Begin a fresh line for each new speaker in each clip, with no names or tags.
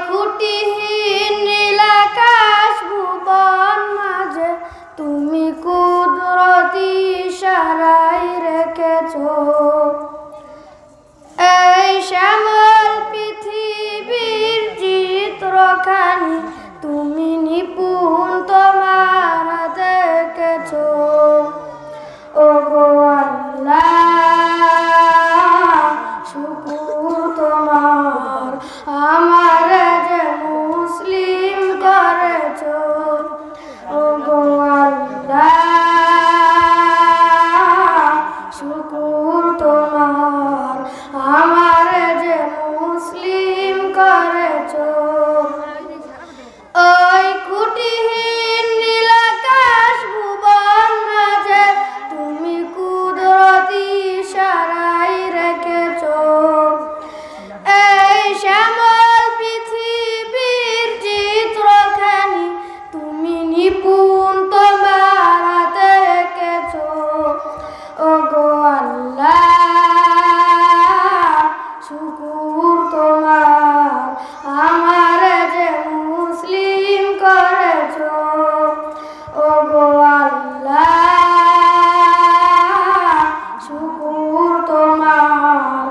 খুঁটিহীন নীলাকাশ ভুবন মাঝে তুমি কুদরতি ইশারায় রেখেছো এই শ্যামল পৃথিবীর চিত্রখানি তুমি নিপুণ তোমার হাতে এঁকেছো। ওগো আল্লাহ শুকর তোমার আমার যে মুসলিম করেছো। ওগো আল্লাহ শুকর তোমার আমার যে মুসলিম করেছো। ওই খুঁটিহীন নীলাকাশ ভুবন মাঝে তুমি কুদরতি ইশারায় রেখেছো এই শ্যামল পৃথিবীর চিত্রখানি তুমি নিপুণ তোমার হাতে এঁকেছো। ওগো আল্লাহ শুকর তোমার আমার যে মুসলিম করেছো। ওগো আল্লাহ শুকর তোমার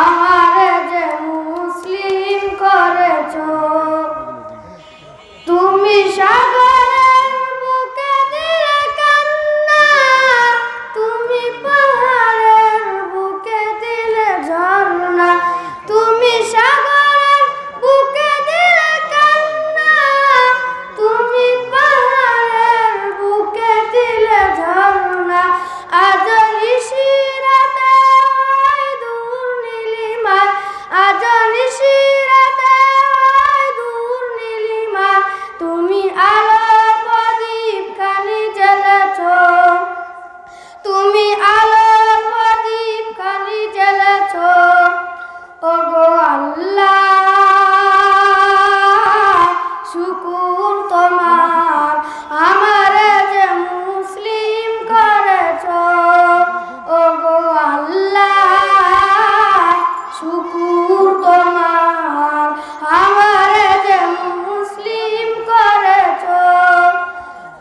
আমার যে মুসলিম করেছো। তুমি সাগরের বুকে দিলে কান্না তুমি পাহাড়ের বুকে দিলে ঝর্ণা তুমি সাগরের বুকে দিলে কান্না তুমি পাহাড়ের বুকে দিলে ঝর্ণা আজ নিশিরাতে ওই দূর নীলিমায় আজ নিশিরাতে ওই দূর নীলিমায় তুমি আলোর প্রদীপ খানি জ্বেলেছো তুমি আলোর প্রদীপ খানি জ্বেলেছো। ওগো আল্লাহ শুকর তোমার আমার যে মুসলিম করেছো। ওগো আল্লাহ শুকর তোমার আমার যে মুসলিম করেছো।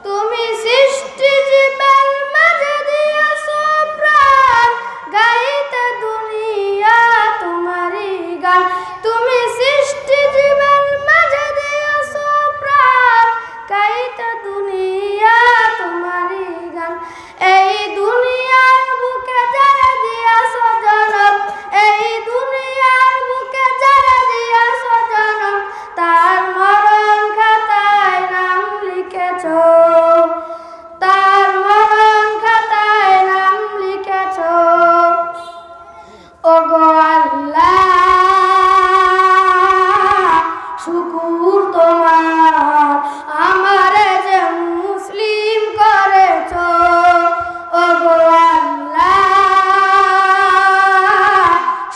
তুমি সৃষ্টি জীবের মাঝে দিয়েছো প্রাণ গাইতে দুনিয়া তোমারই গান তুমি সৃষ্টি জীবের মাঝে দিয়েছো প্রাণ গাইতে দুনিয়া তোমারই গান এই দুনিয়ার বুকে যারা দিয়েছো জনম এই দুনিয়ার বুকে যারা দিয়েছো জনম তার মরণ খাতায় নাম লিখেছো তার মরণ খাতায় নাম লিখেছো। ওগো আল্লাহ শুকর তোমার আমার যে মুসলিম করেছো। ওগো আল্লাহ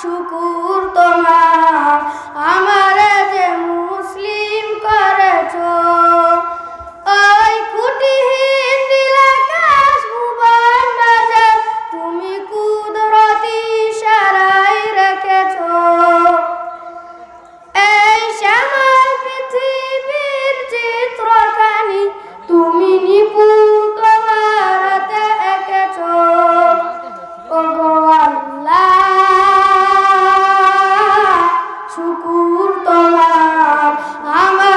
শুকর তোমার আমার যে মুসলিম করেছো। ওই খুঁটিহীন নীলাকাশ ভুবন মাঝে তুমি কুদরতি ইশারায় রেখেছো এই শ্যামল পৃথিবীর চিত্রখানি তুমি নিপুণ তোমার হাতে এঁকেছো। ওগো আল্লাহ শুকর তোমার আমার